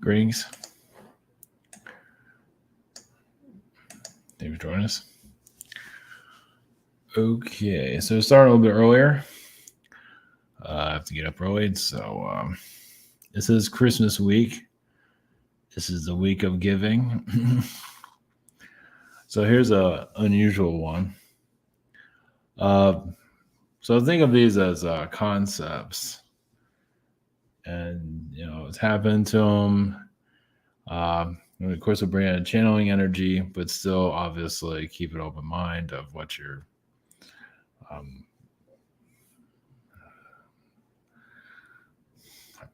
Greetings. Thank you for joining us. Okay, so starting a little bit earlier. I have to get up early, so this is Christmas week. This is the week of giving. So here's a unusual one. So think of these as concepts, and it's happened to them. Of course, we'll bring in a channeling energy, but still, obviously, keep an open mind of what you're.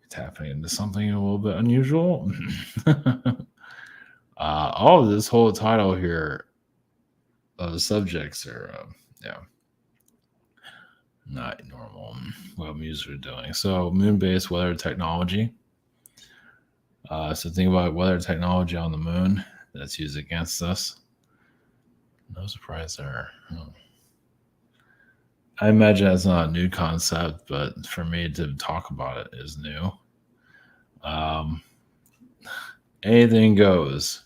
Tapping into something a little bit unusual. All of this whole title here, the subjects are, not normal. What I'm usually doing. So, moon-based weather technology. So think about weather technology on the moon that's used against us. No surprise there. I imagine that's not a new concept, but for me to talk about it is new. Anything goes.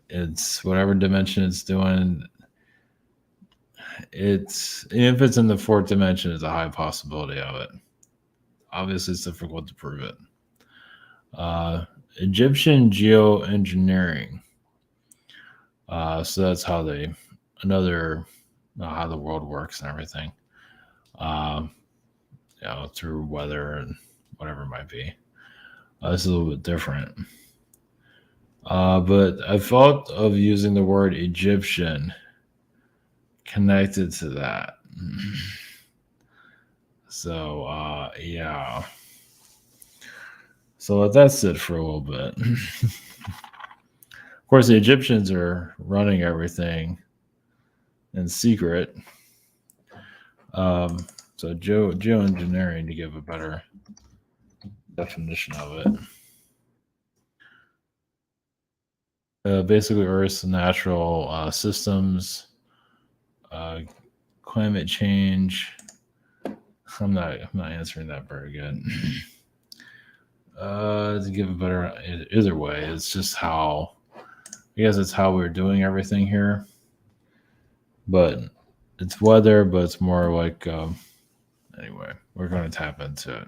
It's whatever dimension it's doing. If it's in the fourth dimension, it's a high possibility of it. Obviously, it's difficult to prove it. Egyptian geoengineering. So that's how how the world works and everything. Through weather and whatever it might be. This is a little bit different. But I thought of using the word Egyptian connected to that. So, yeah. So that's it for a little bit. Of course, the Egyptians are running everything in secret. So geoengineering, to give a better definition of it. Basically, Earth's natural systems, climate change. I'm not answering that very good. To give a better, either way, it's just how, I guess it's how we're doing everything here. But it's weather, but it's more like, anyway, we're going to tap into it.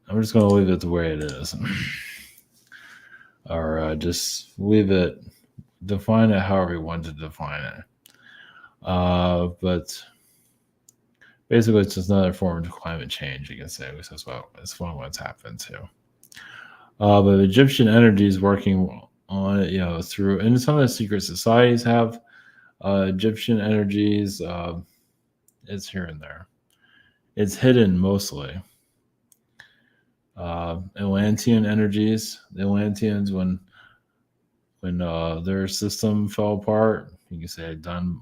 I'm just going to leave it the way it is. Or just leave it, define it however you want to define it. But basically, it's just another form of climate change, you can say. That's what I want to tap into. But Egyptian energy is working on it, through, and some of the secret societies have Egyptian energies. It's here and there. It's hidden mostly. Atlantean energies. The Atlanteans, when their system fell apart, you can say done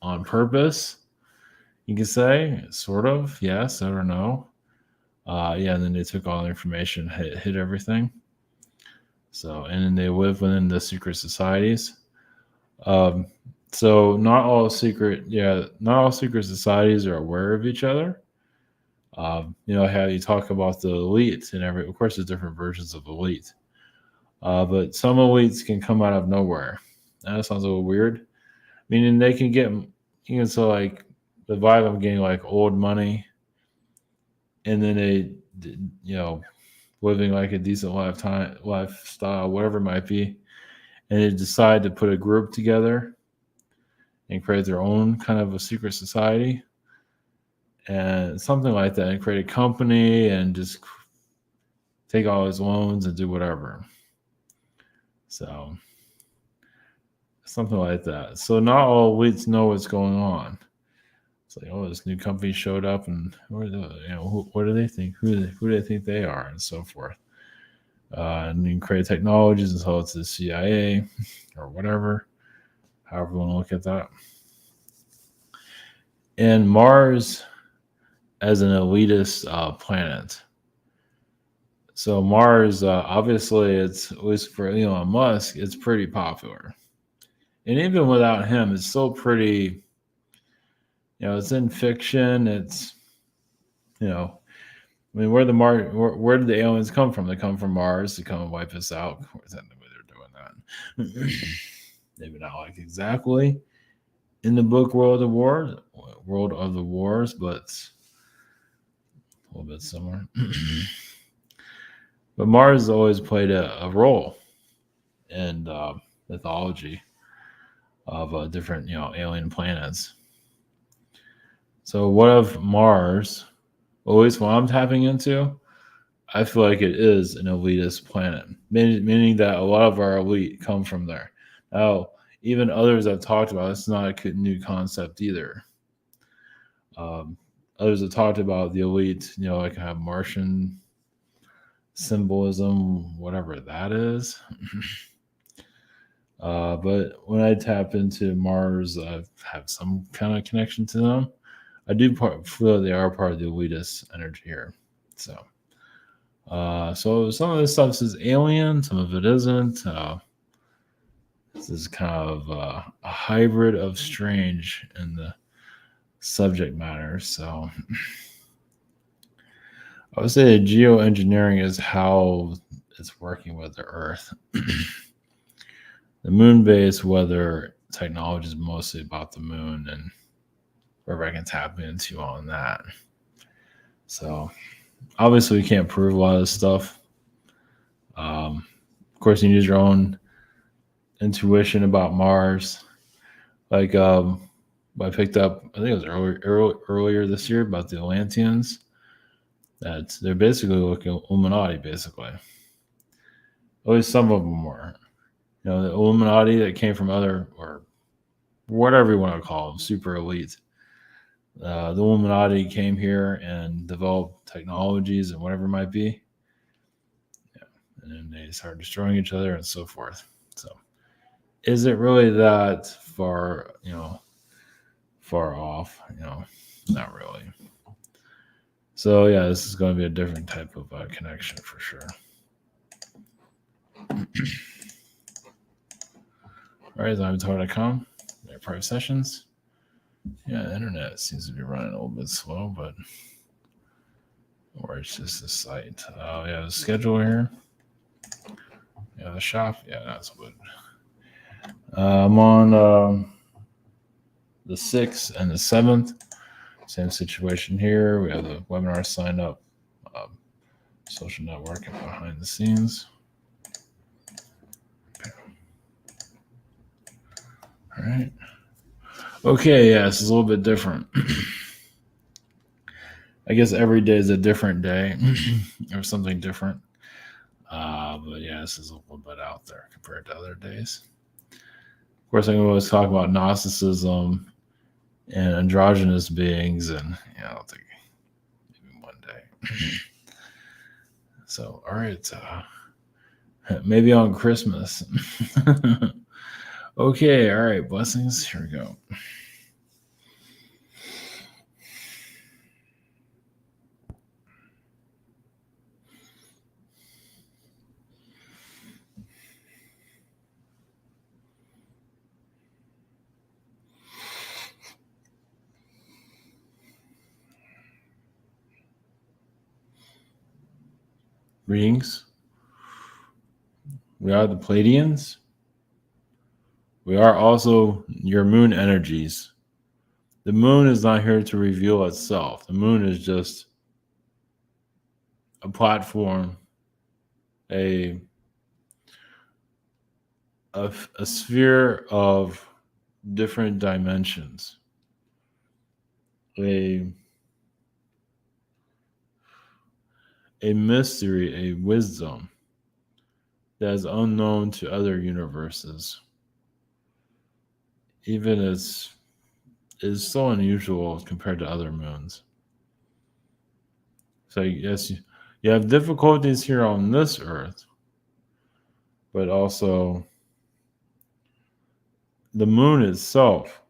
on purpose. You can say, sort of, yes, I don't know. And then they took all the information, hid everything. So, and then they live within the secret societies. So not all secret societies are aware of each other. How you talk about the elite and of course, there's different versions of elite. But some elites can come out of nowhere. That sounds a little weird. Meaning they can get, so like the vibe I'm getting, like old money, and then they, living like a decent lifestyle, whatever it might be, and they decide to put a group together and create their own kind of a secret society and something like that, and create a company and just take all his loans and do whatever. So something like that. So not all elites know what's going on. It's like, this new company showed up, and what do they think? Who do they think they are, and so forth. And you can create technologies and sell it to the CIA or whatever, however you want to look at that. And Mars as an elitist planet. So Mars, obviously, it's, at least for Elon Musk, it's pretty popular. And even without him, it's still pretty, it's in fiction. It's, I mean, where did the aliens come from? They come from Mars to come and wipe us out. Is that the way they're doing that? Maybe not like exactly in the book World of the Wars, but a little bit similar. But Mars has always played a role in mythology of different, alien planets. So what if Mars, at least what I'm tapping into, I feel like it is an elitist planet, meaning that a lot of our elite come from there. Now, even others have talked about it's not a new concept either. Others have talked about the elite, like have Martian symbolism, whatever that is. But when I tap into Mars, I have some kind of connection to them. I do feel they are part of the elitist energy here. So some of this stuff is alien, some of it isn't. This is kind of a hybrid of strange in the subject matter. So I would say that geoengineering is how it's working with the Earth. The moon-based weather technology is mostly about the moon and wherever I can tap into on that. So obviously we can't prove a lot of this stuff. Of course, you use your own intuition about Mars. Like I picked up, I think it was earlier this year about the Atlanteans. That they're basically looking Illuminati, basically. At least some of them were. The Illuminati that came from other, or whatever you want to call them, super elite. The Illuminati came here and developed technologies and whatever it might be. Yeah. And then they started destroying each other and so forth. So is it really that far, far off? Not really. So yeah, this is going to be a different type of connection for sure. All right, Avatar.com. Their private sessions. Yeah, the internet seems to be running a little bit slow, but or it's just the site. Yeah, the schedule here. Yeah, the shop. Yeah, that's good. I'm on the 6th and the 7th. Same situation here. We have the webinar sign up, social networking behind the scenes. Okay. All right. Okay, yeah, this is a little bit different. I guess every day is a different day or something different. But yeah, this is a little bit out there compared to other days. Of course, I can always talk about Gnosticism and androgynous beings, and I'll think maybe one day. So, all right, maybe on Christmas. Okay, all right, blessings. Here we go. Greetings. We are the Pleiadians. We are also your moon energies. The moon is not here to reveal itself. The moon is just a platform, a sphere of different dimensions, a mystery, a wisdom that is unknown to other universes. Even is so unusual compared to other moons. So yes, you have difficulties here on this Earth, but also the moon itself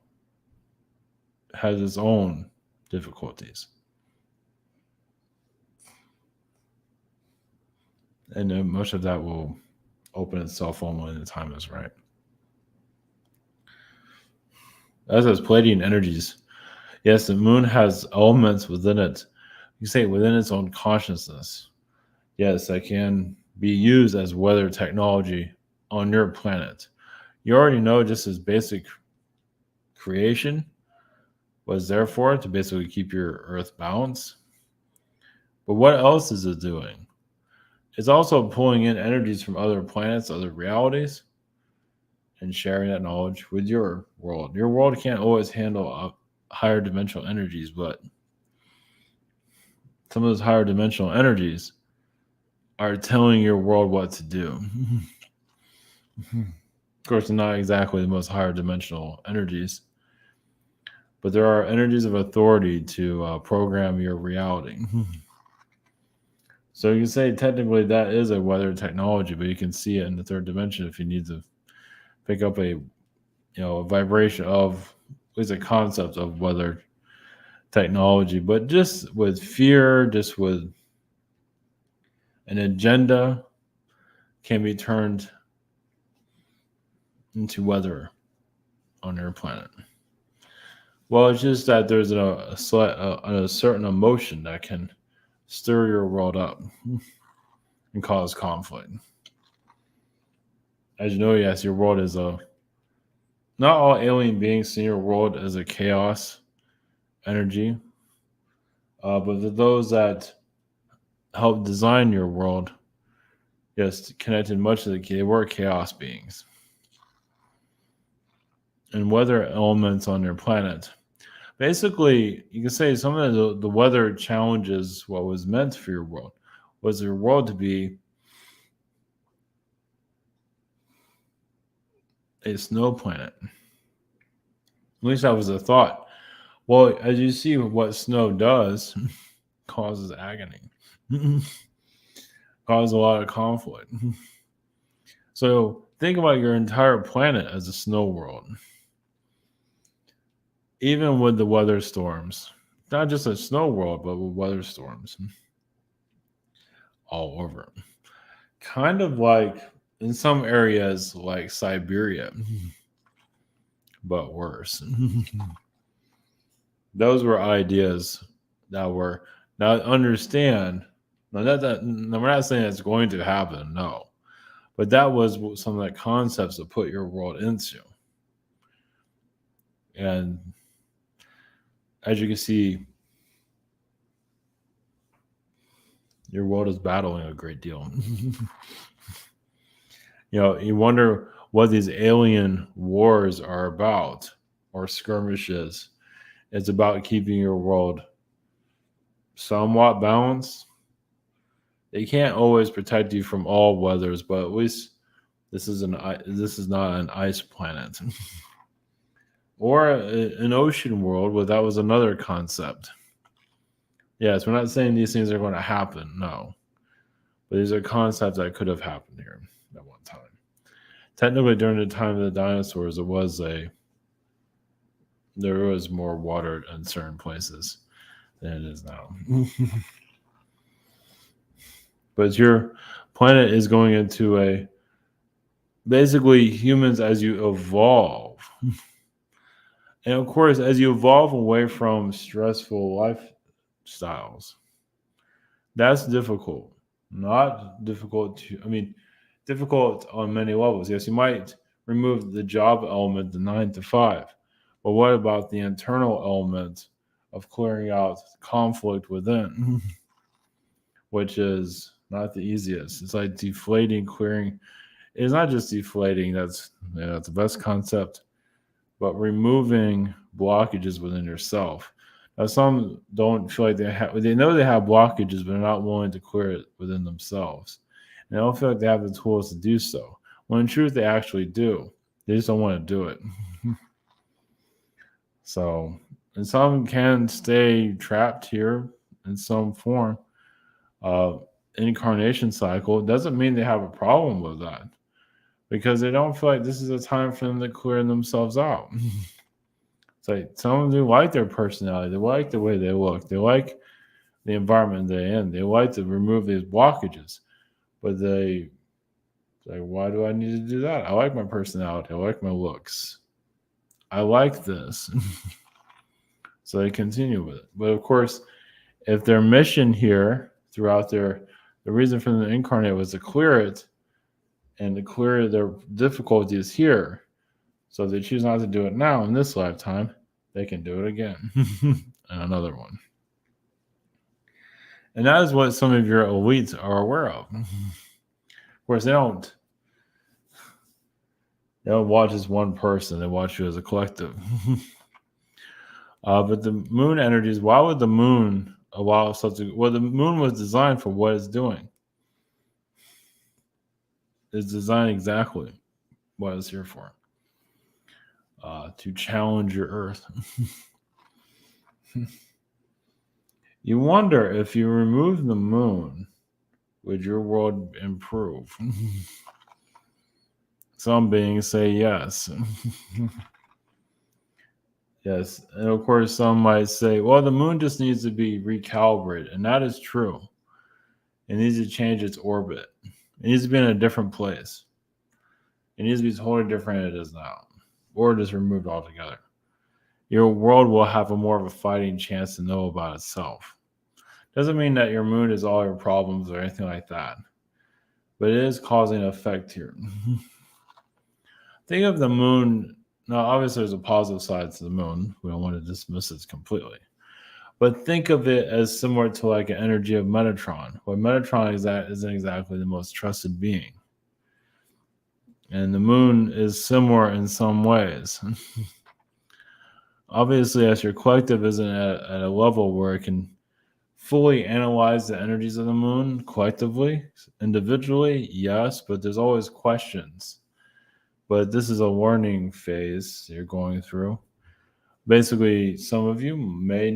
has its own difficulties. And much of that will open itself only when the time is right. As has Pleiadian energies, yes, the moon has elements within it. you say within its own consciousness. Yes, that can be used as weather technology on your planet. You already know just as basic creation was there for to basically keep your Earth balanced. But what else is it doing? It's also pulling in energies from other planets, other realities, and sharing that knowledge with your world. Your world can't always handle higher dimensional energies, but some of those higher dimensional energies are telling your world what to do. Of course, they're not exactly the most higher dimensional energies, but there are energies of authority to program your reality. So you can say technically that is a weather technology, but you can see it in the third dimension if you need to pick up a vibration of at least a concept of weather technology. But just with fear, just with an agenda, can be turned into weather on your planet. Well, it's just that there's a certain emotion that can stir your world up and cause conflict. As you know, yes, your world is not all alien beings see your world as a chaos energy, but those that help design your world, yes, connected much to they were chaos beings. And weather elements on your planet. Basically, you can say some of the weather challenges what was meant for your world. Was your world to be a snow planet? At least that was a thought. Well, as you see, what snow does causes agony, causes a lot of conflict. So think about your entire planet as a snow world. Even with the weather storms, not just a snow world, but with weather storms all over. Kind of like in some areas like Siberia, but worse. Those were ideas that were now understand. Now now we're not saying it's going to happen, no. But that was some of the concepts to put your world into. And as you can see, your world is battling a great deal. You wonder what these alien wars are about, or skirmishes. It's about keeping your world somewhat balanced. They can't always protect you from all weathers, but at least this is not an ice planet. Or an ocean world, where that was another concept. Yes, we're not saying these things are going to happen, no. But these are concepts that could have happened here at one time. Technically, during the time of the dinosaurs, there was more water in certain places than it is now. But your planet is going into basically humans as you evolve. And of course, as you evolve away from stressful lifestyles, that's difficult. Not difficult difficult on many levels. Yes, you might remove the job element, the 9 to 5. But what about the internal element of clearing out conflict within, which is not the easiest? It's like deflating, clearing. It's not just deflating. That's the best concept, but removing blockages within yourself. Now, some don't feel like they know they have blockages, but they're not willing to clear it within themselves. And they don't feel like they have the tools to do so. When in truth, they actually do. They just don't want to do it. So, and some can stay trapped here in some form of incarnation cycle. It doesn't mean they have a problem with that, because they don't feel like this is a time for them to clear themselves out. It's like some do like their personality. They like the way they look. They like the environment they're in. They like to remove these blockages. But they say, why do I need to do that? I like my personality. I like my looks. I like this. So they continue with it. But of course, If their mission here throughout the reason for them to incarnate was to clear it and to clear their difficulties here. So if they choose not to do it now in this lifetime, they can do it again and another one. And that is what some of your elites are aware of. Of course, they don't watch as one person, they watch you as a collective. But the moon energies, why would the moon allow something? Well, the moon was designed for what it's doing. It's designed exactly what it's here for. To challenge your Earth. You wonder if you remove the moon, would your world improve? Some beings say yes. Yes. And of course, some might say, well, the moon just needs to be recalibrated. And that is true. It needs to change its orbit. It needs to be in a different place. It needs to be totally different than it is now. Or just removed altogether. Your world will have a more of a fighting chance to know about itself. Doesn't mean that your moon is all your problems or anything like that. But it is causing an effect here. Think of the moon. Now, obviously, there's a positive side to the moon. We don't want to dismiss it completely. But think of it as similar to like an energy of Metatron. Where Metatron isn't exactly the most trusted being. And the moon is similar in some ways. Obviously, as your collective isn't at a level where it can fully analyze the energies of the moon collectively, individually, yes, but there's always questions. But this is a learning phase you're going through. Basically, some of you may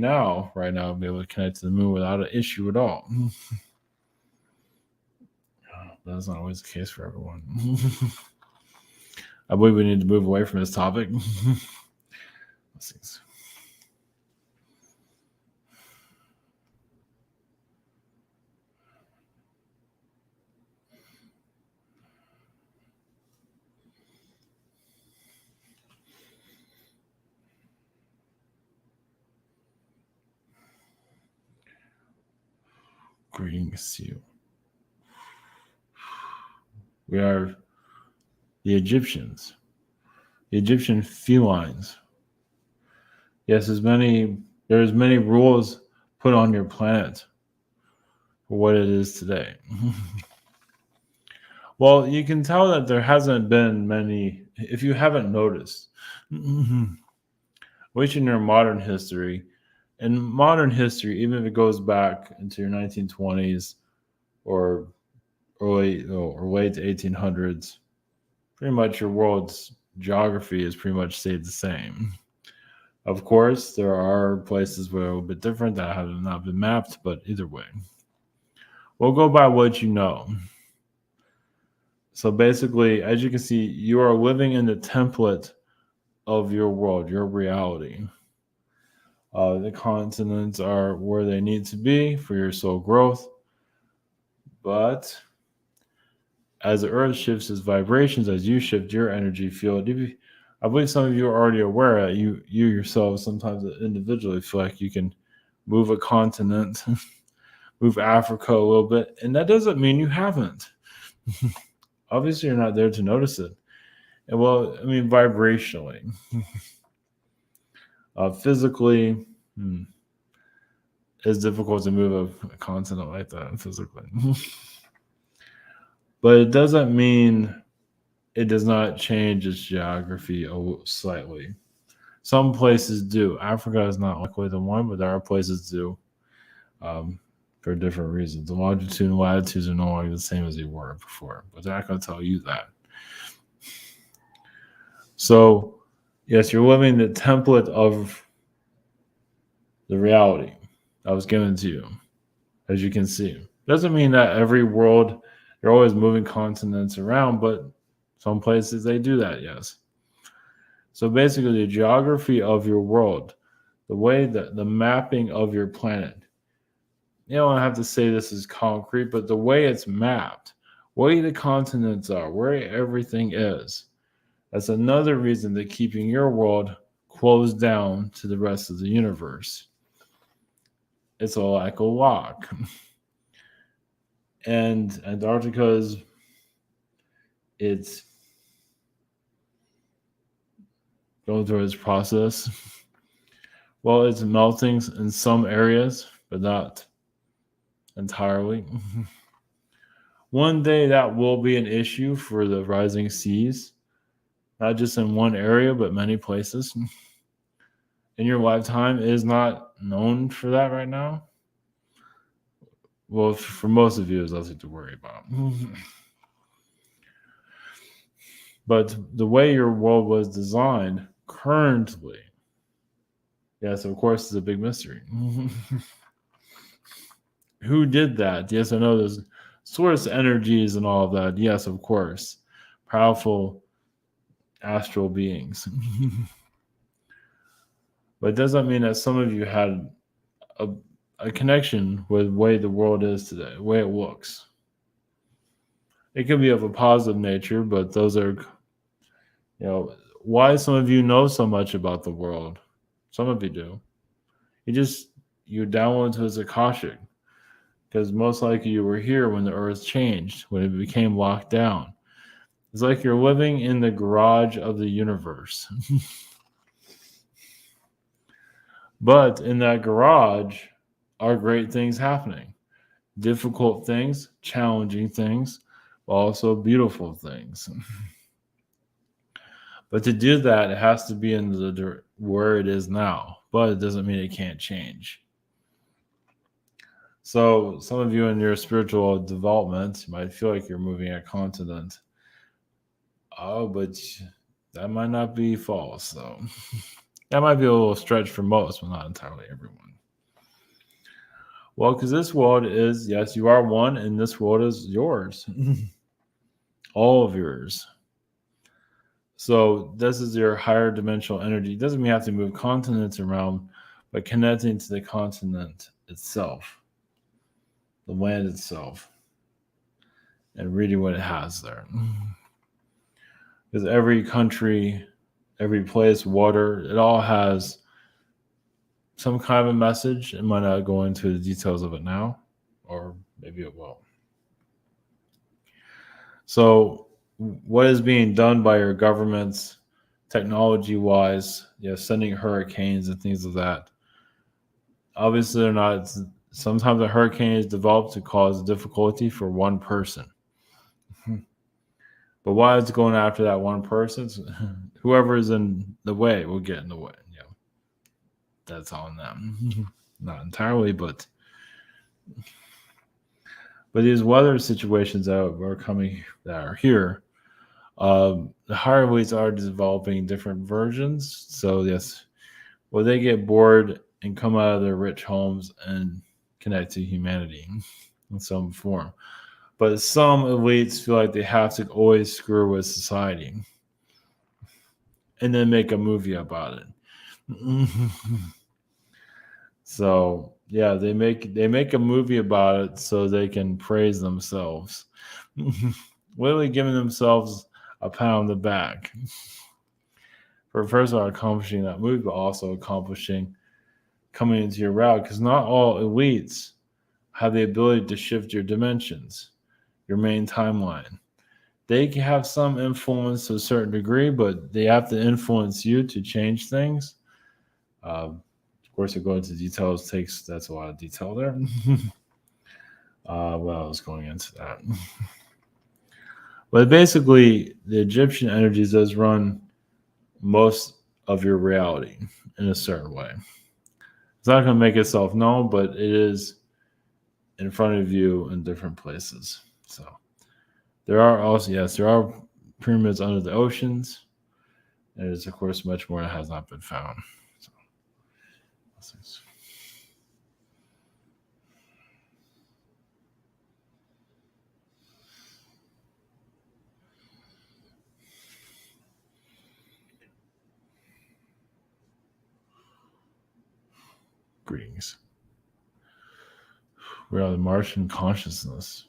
right now, be able to connect to the moon without an issue at all. That's not always the case for everyone. I believe we need to move away from this topic. Let's see. Greetings to you. We are the Egyptians, the Egyptian felines. Yes, there's many rules put on your planet for what it is today. Well, you can tell that there hasn't been many, if you haven't noticed, which in your modern history, even if it goes back into your 1920s or late 1800s, pretty much your world's geography has pretty much stayed the same. Of course, there are places where are a little bit different that have not been mapped, but either way, we'll go by what you know. So basically, as you can see, you are living in the template of your world, your reality. The continents are where they need to be for your soul growth. But as the earth shifts its vibrations, as you shift your energy field, I believe some of you are already aware that you yourself sometimes individually feel like you can move a continent, move Africa a little bit, and that doesn't mean you haven't. Obviously, you're not there to notice it. And well, I mean, vibrationally, physically, it's difficult to move a continent like that physically. But it doesn't mean it does not change its geography slightly. Some places do. Africa is not likely the one, but there are places do for different reasons. The longitude and latitudes are no longer the same as they were before, but they're not going to tell you that. So, yes, you're living the template of the reality that was given to you, as you can see. Doesn't mean that every world, you're always moving continents around, but some places they do that, yes. So basically, the geography of your world, the way that the mapping of your planet, you don't have to say this is concrete, but the way it's mapped, where the continents are, where everything is, that's another reason that keeping your world closed down to the rest of the universe. it's like a lock. And Antarctica is it's going through its process. Well, it's melting in some areas, but not entirely. One day that will be an issue for the rising seas, not just in one area, but many places. In your lifetime is not known for that right now. Well, for most of you, there's nothing to worry about. But the way your world was designed currently, yes, of course, is a big mystery. Who did that? Yes, I know there's source energies and all of that. Yes, of course. Powerful astral beings. But it doesn't mean that some of you had a, a connection with the way the world is today, the way it looks. It can be of a positive nature, but those are, why some of you know so much about the world. Some of you do. You download into as Akashic, because most likely you were here when the earth changed, when it became locked down. It's like you're living in the garage of the universe. But in that garage are great things happening. Difficult things, challenging things, but also beautiful things. But to do that, it has to be in where it is now. But it doesn't mean it can't change. So some of you in your spiritual development might feel like you're moving a continent. Oh, but that might not be false, though. That might be a little stretch for most, but not entirely everyone. Well, because this world is, yes, you are one, and this world is yours. All of yours. So this is your higher dimensional energy. It doesn't mean you have to move continents around, but connecting to the continent itself, the land itself, and reading what it has there. Because every country, every place, water, it all has some kind of a message. It might not go into the details of it now, or maybe it will. So what is being done by your governments, technology-wise, sending hurricanes and things of that. Obviously, they're not. Sometimes a hurricane is developed to cause difficulty for one person. But why is it going after that one person? Whoever is in the way will get in the way. That's on them. Not entirely, but these weather situations that are coming, that are here, the higher elites are developing different versions. So yes, they get bored and come out of their rich homes and connect to humanity in some form. But some elites feel like they have to always screw with society and then make a movie about it. So they make a movie about it so they can praise themselves. Literally giving themselves a pat on the back for first of all accomplishing that movie, but also accomplishing coming into your route. Because not all elites have the ability to shift your dimensions, your main timeline. They can have some influence to a certain degree, but they have to influence you to change things. Of course, to go into details that's a lot of detail there. I was going into that. But basically, the Egyptian energies does run most of your reality in a certain way. It's not going to make itself known, but it is in front of you in different places. So there are also, there are pyramids under the oceans. And there's, of course, much more that has not been found. So, greetings. We are the Martian consciousness.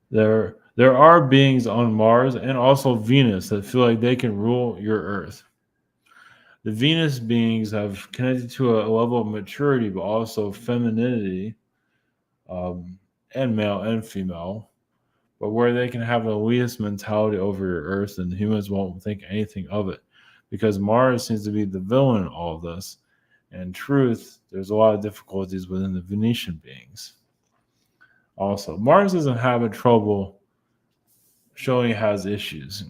There are beings on Mars and also Venus that feel like they can rule your Earth. The Venus beings have connected to a level of maturity, but also femininity, um, and male and female, but where they can have an elitist mentality over your Earth, and humans won't think anything of it, because Mars seems to be the villain in all of this. And in truth, there's a lot of difficulties within the Venetian beings. Also, Mars doesn't have a trouble showing it has issues.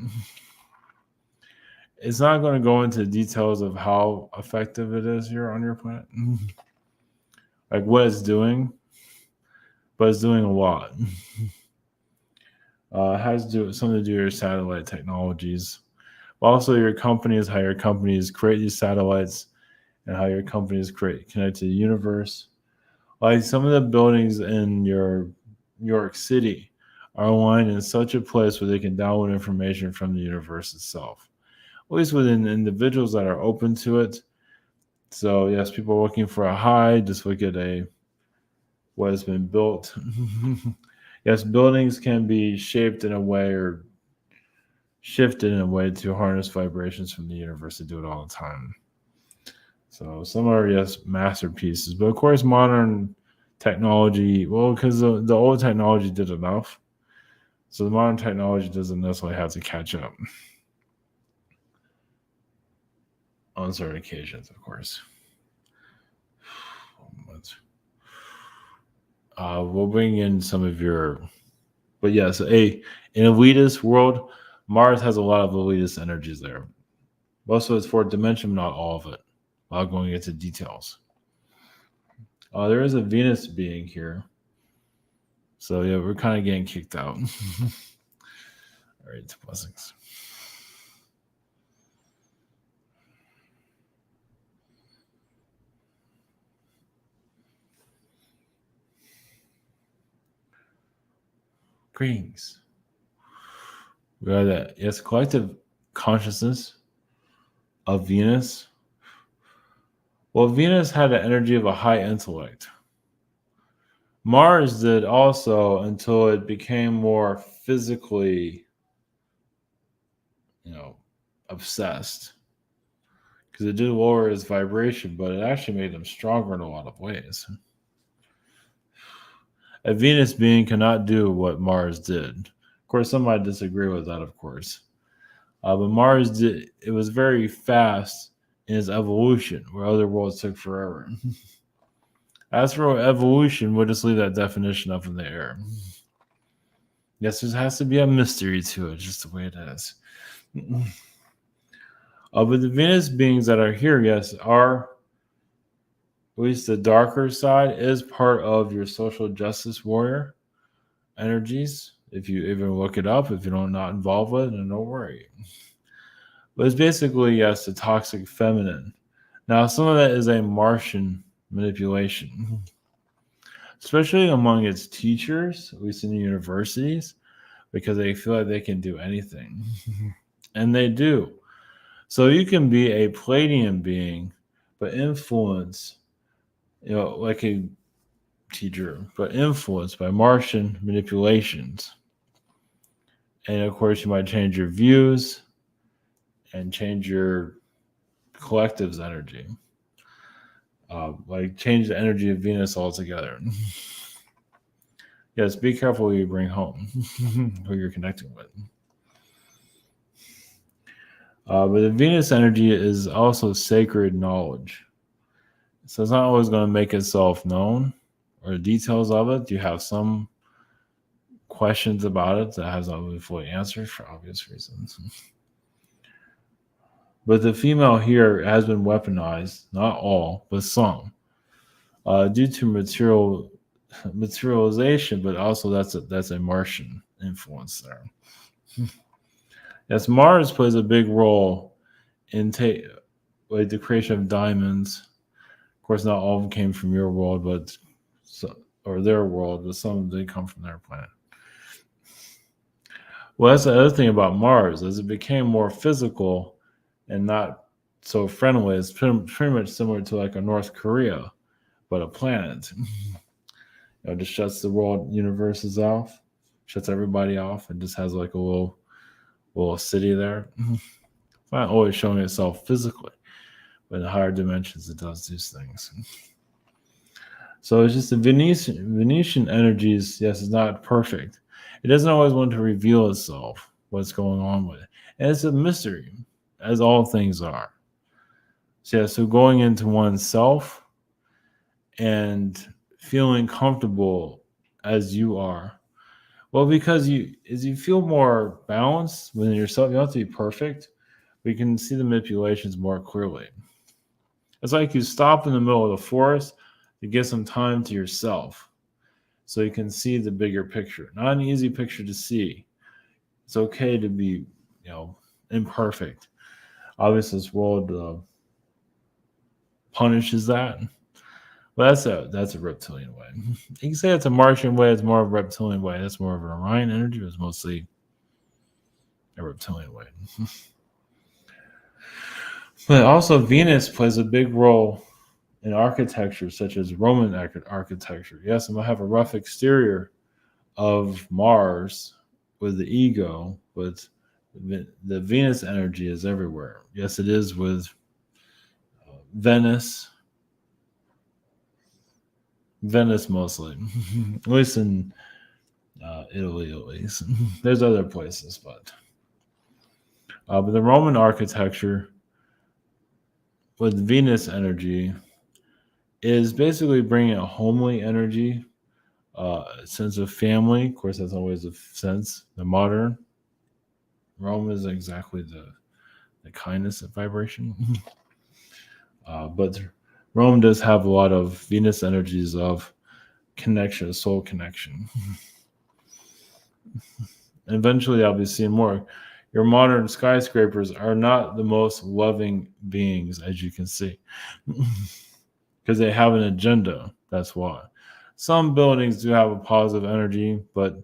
It's not going to go into details of how effective it is here on your planet, like what it's doing, but it's doing a lot. It has to do something to do with your satellite technologies. Also, your companies, how your companies create these satellites, and how your companies connect to the universe. Like some of the buildings in your New York City are aligned in such a place where they can download information from the universe itself. At least within individuals that are open to it. So yes, people are looking for a high. Just look at what has been built. Yes, buildings can be shaped in a way or shifted in a way to harness vibrations from the universe. To do it all the time. So some are, yes, masterpieces, but of course modern technology, well, because the old technology did enough, so the modern technology doesn't necessarily have to catch up on certain occasions, of course. We'll bring in some of your, but yes, in elitist world, Mars has a lot of elitist energies there. Most of it's for dimension, not all of it. Without going into details. There is a Venus being here. So yeah, we're kind of getting kicked out. All right, blessings. Greetings. We are that, yes, collective consciousness of Venus. Well, Venus had the energy of a high intellect. Mars did also until it became more physically, obsessed. Because it did lower its vibration, but it actually made them stronger in a lot of ways. A Venus being cannot do what Mars did. Of course, some might disagree with that, of course. But Mars did, it was very fast in its evolution, where other worlds took forever. As for evolution, we'll just leave that definition up in the air. Yes, there has to be a mystery to it, just the way it is. But the Venus beings that are here, yes, are, at least the darker side, is part of your social justice warrior energies. If you even look it up, if you don't not involved with it, then don't worry. But it's basically, yes, the toxic feminine. Now, some of that is a Martian manipulation, especially among its teachers, at least in the universities, because they feel like they can do anything. And they do. So you can be a Palladian being, but influence, like a teacher, but influenced by Martian manipulations. And of course, you might change your views and change your collective's energy. Like change the energy of Venus altogether. Yes, be careful who you bring home, who you're connecting with. But the Venus energy is also sacred knowledge. So it's not always going to make itself known or the details of it. You have some questions about it that has not been fully answered for obvious reasons. But the female here has been weaponized, not all, but some, due to materialization, but also that's a Martian influence there. Yes, Mars plays a big role in like the creation of diamonds. Of course, not all of them came from your world, or their world, but some of them did come from their planet. Well, that's the other thing about Mars. As it became more physical and not so friendly, it's pretty much similar to like a North Korea, but a planet. Just shuts the world universes off, shuts everybody off, and just has like a little city there. It's not always showing itself physically. but in higher dimensions, it does these things. So it's just the Venetian energies, yes, is not perfect. It doesn't always want to reveal itself, what's going on with it. And it's a mystery, as all things are. So, yeah, so going into oneself and feeling comfortable as you are. Well, because you feel more balanced within yourself, you don't have to be perfect. We can see the manipulations more clearly. It's like you stop in the middle of the forest to get some time to yourself so you can see the bigger picture. Not an easy picture to see. It's okay to be, imperfect. Obviously, this world punishes that. Well, that's a reptilian way. You can say it's a Martian way. It's more of a reptilian way. That's more of an Orion energy. It's mostly a reptilian way. But also, Venus plays a big role in architecture, such as Roman architecture. Yes, I'm gonna have a rough exterior of Mars with the ego, but the Venus energy is everywhere. Yes, it is with Venice mostly, at least in Italy, at least. There's other places, but the Roman architecture with Venus energy is basically bringing a homely energy, a sense of family. Of course, that's always a sense. The modern Rome is exactly the kindness of vibration. But Rome does have a lot of Venus energies of connection, soul connection. Eventually, I'll be seeing more. Your modern skyscrapers are not the most loving beings, as you can see, because they have an agenda. That's why. Some buildings do have a positive energy, but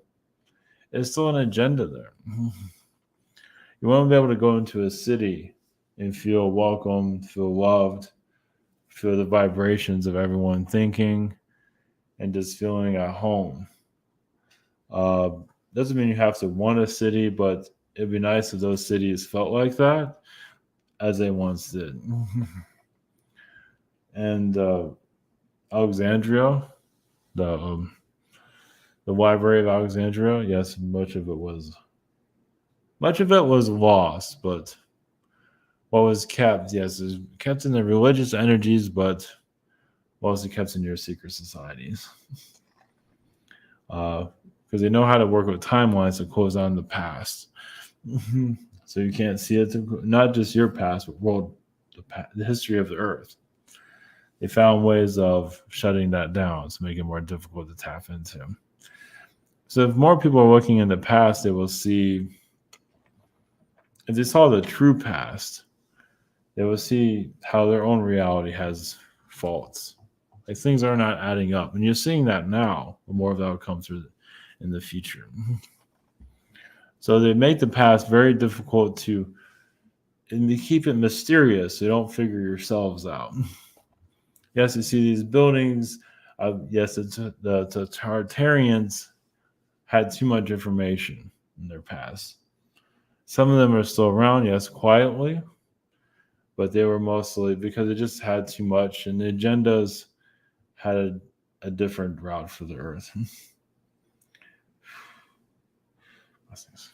it's still an agenda there. You want to be able to go into a city and feel welcome, feel loved, feel the vibrations of everyone thinking, and just feeling at home. Uh, doesn't mean you have to want a city, but it'd be nice if those cities felt like that, as they once did. And Alexandria, the library of Alexandria, yes, much of it was lost, but what was kept, yes, is kept in the religious energies, but also kept in your secret societies. Because they know how to work with timelines to close down the past. So you can't see it, not just your past, but the history of the earth. They found ways of shutting that down to make it more difficult to tap into. So if more people are looking in the past, they will see, if they saw the true past, they will see how their own reality has faults. Like things are not adding up. And you're seeing that now, but more of that will come through in the future. So they make the past very difficult and they keep it mysterious so you don't figure yourselves out. Yes, you see these buildings. Yes, the Tartarians had too much information in their past. Some of them are still around, yes, quietly, but they were mostly because it just had too much, and the agendas had a different route for the earth. Blessings.